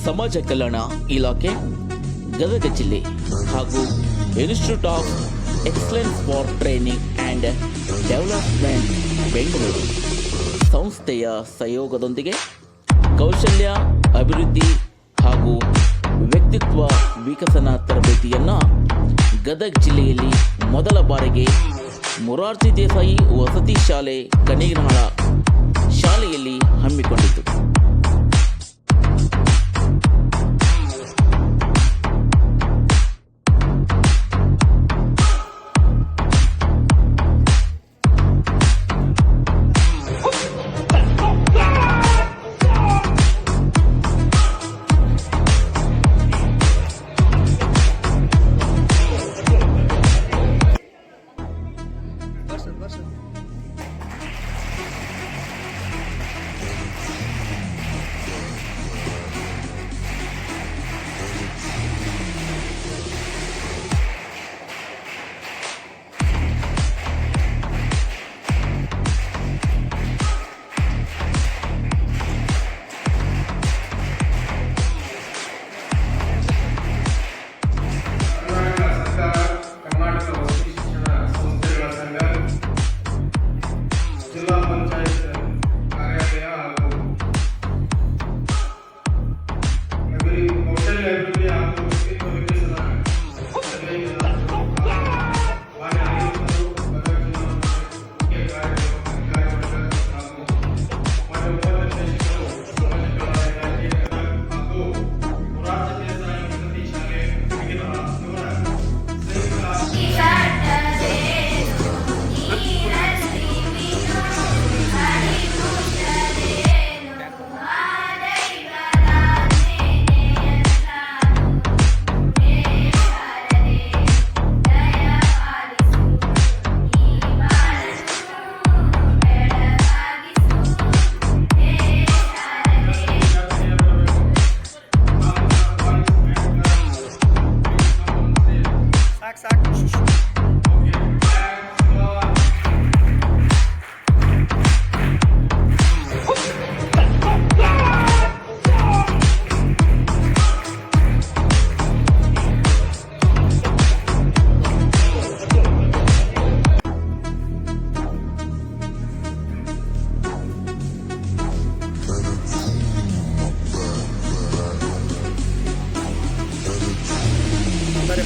ಸಮಾಜ ಕಲ್ಯಾಣ ಇಲಾಖೆ ಗದಗ ಜಿಲ್ಲೆ ಹಾಗೂ institute of excellence for training and development Bengaluru ಸಂಸ್ಥೆಯ ಸಹಯೋಗದೊಂದಿಗೆ ಕೌಶಲ್ಯ ಅಭಿವೃದ್ಧಿ ಹಾಗೂ ವ್ಯಕ್ತಿತ್ವ ವಿಕಸನ ತರಬೇತಿಯನ್ನು ಗದಗ ಜಿಲ್ಲೆಯಲ್ಲಿ ಮೊದಲ ಬಾರಿಗೆ ಮೊರಾರ್ಜಿ ದೇಸಾಯಿ ವಸತಿ ಶಾಲೆ ಕಣಿಗನಹಾಳ ಶಾಲೆಯಲ್ಲಿ ಹಮ್ಮಿಕೊಂಡಿತು.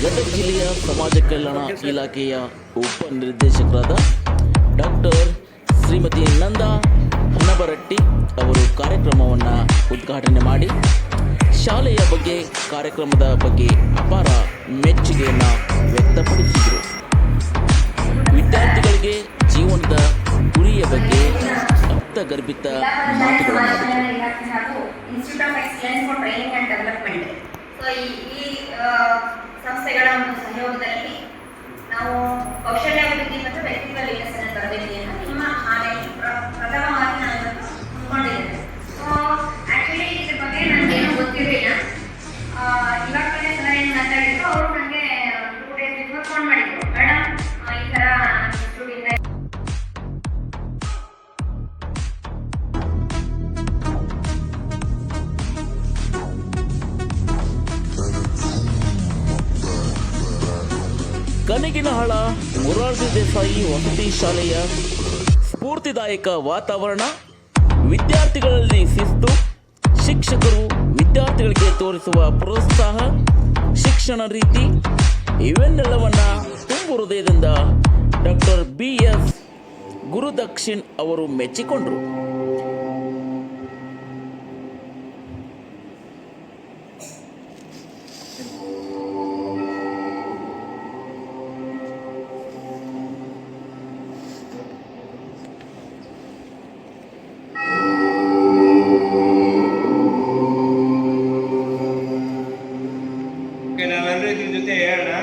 ಗದಗ ಜಿಲ್ಲೆಯ ಸಮಾಜ ಕಲ್ಯಾಣ ಇಲಾಖೆಯ ಉಪನಿರ್ದೇಶಕರಾದ ಡಾಕ್ಟರ್ ಶ್ರೀಮತಿ ನಂದಾ ಹನಬರಟ್ಟಿ ಅವರು ಕಾರ್ಯಕ್ರಮವನ್ನು ಉದ್ಘಾಟನೆ ಮಾಡಿ ಶಾಲೆಯ ಬಗ್ಗೆ ಕಾರ್ಯಕ್ರಮದ ಬಗ್ಗೆ ಅಪಾರ ಮೆಚ್ಚುಗೆಯನ್ನು ವ್ಯಕ್ತಪಡಿಸಿದರು. ವಿದ್ಯಾರ್ಥಿಗಳಿಗೆ ಜೀವನದ ಗುರಿಯ ಬಗ್ಗೆ ಅರ್ಥಗರ್ಭಿತ ಮಾತುಗಳನ್ನು ಸಂಸ್ಥೆಗಳ ಒಂದು ಸಹಯೋಗದಲ್ಲಿ ನಾವು ಕೌಶಲ್ಯಾಭಿವೃದ್ಧಿ ಮತ್ತು ವ್ಯಕ್ತಿತ್ವ ವಿಕಸನ ತರಬೇತಿಯನ್ನು ನಿಮ್ಮ ಶಾಲೆಯಲ್ಲಿ ಪ್ರಥಮವಾಗಿ ನಾನು ಹಮ್ಮಿಕೊಂಡಿದ್ದೇನೆ. ಸೊ ಆ್ಯಕ್ಚುಲಿ ಇದ್ರ ಬಗ್ಗೆ ನನಗೇನು ಗೊತ್ತಿರಲಿಲ್ಲ. ಇವಾಗ ತಾನೇ ಸರ್ ಏನು ಮಾತಾಡಿದ್ರು, ಅವರು ನನಗೆ 2 days ಬಿಫೋರ್ ಫೋನ್ ಮಾಡಿದ್ರು, ಮೇಡಮ್ ಈ ಥರ ಸ್ಟೂಡೆಂಟ್ ಕಣಿಗನಹಾಳ ಮೊರಾರ್ಜಿ ದೇಸಾಯಿ ವಸತಿ ಶಾಲೆಯ ಸ್ಫೂರ್ತಿದಾಯಕ ವಾತಾವರಣ, ವಿದ್ಯಾರ್ಥಿಗಳಲ್ಲಿ ಶಿಸ್ತು, ಶಿಕ್ಷಕರು ವಿದ್ಯಾರ್ಥಿಗಳಿಗೆ ತೋರಿಸುವ ಪ್ರೋತ್ಸಾಹ, ಶಿಕ್ಷಣ ರೀತಿ ಇವೆನ್ನೆಲ್ಲವನ್ನು ತುಂಬು ಹೃದಯದಿಂದ ಡಾಕ್ಟರ್ BS ಗುರುದಕ್ಷಿಣ್ ಅವರು ಮೆಚ್ಚಿಕೊಂಡರು. ನಾವೆಲ್ಲರೂ ಇದ್ರ ಜೊತೆ ಹೇಳೋಣ.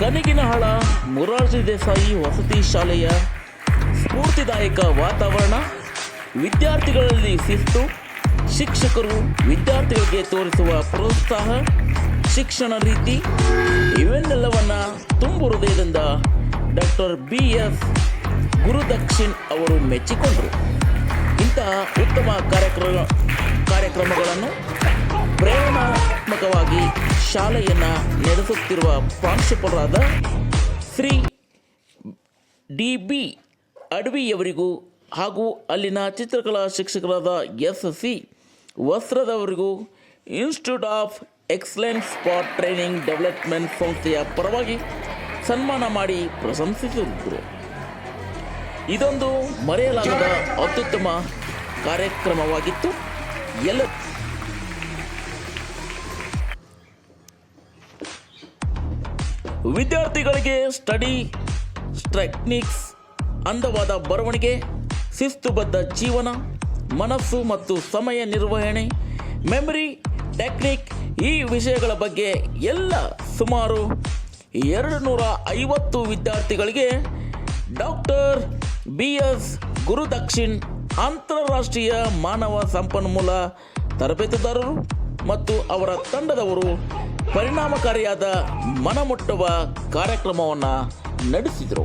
ಕನಗಿನಹಾಳ ಮೊರಾರ್ಜಿ ದೇಸಾಯಿ ವಸತಿ ಶಾಲೆಯ ಸ್ಫೂರ್ತಿದಾಯಕ ವಾತಾವರಣ, ವಿದ್ಯಾರ್ಥಿಗಳಲ್ಲಿ ಶಿಸ್ತು, ಶಿಕ್ಷಕರು ವಿದ್ಯಾರ್ಥಿಗಳಿಗೆ ತೋರಿಸುವ ಪ್ರೋತ್ಸಾಹ, ಶಿಕ್ಷಣ ರೀತಿ ಇವನ್ನೆಲ್ಲವನ್ನು ತುಂಬು ಹೃದಯದಿಂದ ಡಾಕ್ಟರ್ BS ಗುರುದಕ್ಷಿಣ್ ಅವರು ಮೆಚ್ಚಿಕೊಂಡರು. ಇಂತಹ ಉತ್ತಮ ಕಾರ್ಯಕ್ರಮಗಳನ್ನು ಪ್ರೇರಣಾತ್ಮಕವಾಗಿ ಶಾಲೆಯನ್ನು ನಡೆಸುತ್ತಿರುವ ಪ್ರಾಂಶುಪಾಲರಾದ ಶ್ರೀ DB ಅಡವಿಯವರಿಗೂ ಹಾಗೂ ಅಲ್ಲಿನ ಚಿತ್ರಕಲಾ ಶಿಕ್ಷಕರಾದ SC ವಸ್ತ್ರದವರಿಗೂ institute of excellence for training development ಸಂಸ್ಥೆಯ ಪರವಾಗಿ ಸನ್ಮಾನ ಮಾಡಿ ಪ್ರಶಂಸಿಸಿದರು. ಇದೊಂದು ಮರೆಯಲಾಗದ ಅತ್ಯುತ್ತಮ ಕಾರ್ಯಕ್ರಮವಾಗಿತ್ತು. ಎಲ್ಲ ವಿದ್ಯಾರ್ಥಿಗಳಿಗೆ ಸ್ಟಡಿ ಟೆಕ್ನಿಕ್ಸ್, ಅಂದವಾದ ಬರವಣಿಗೆ, ಶಿಸ್ತುಬದ್ಧ ಜೀವನ, ಮನಸ್ಸು ಮತ್ತು ಸಮಯ ನಿರ್ವಹಣೆ, ಮೆಮರಿ ಟೆಕ್ನಿಕ್ ಈ ವಿಷಯಗಳ ಬಗ್ಗೆ ಎಲ್ಲ ಸುಮಾರು 250 ವಿದ್ಯಾರ್ಥಿಗಳಿಗೆ ಡಾಕ್ಟರ್ BS ಗುರುದಕ್ಷಿಣ್ ಅಂತಾರಾಷ್ಟ್ರೀಯ ಮಾನವ ಸಂಪನ್ಮೂಲ ತರಬೇತುದಾರರು ಮತ್ತು ಅವರ ತಂಡದವರು ಪರಿಣಾಮಕಾರಿಯಾದ ಮನಮುಟ್ಟುವ ಕಾರ್ಯಕ್ರಮವನ್ನು ನಡೆಸಿದರು.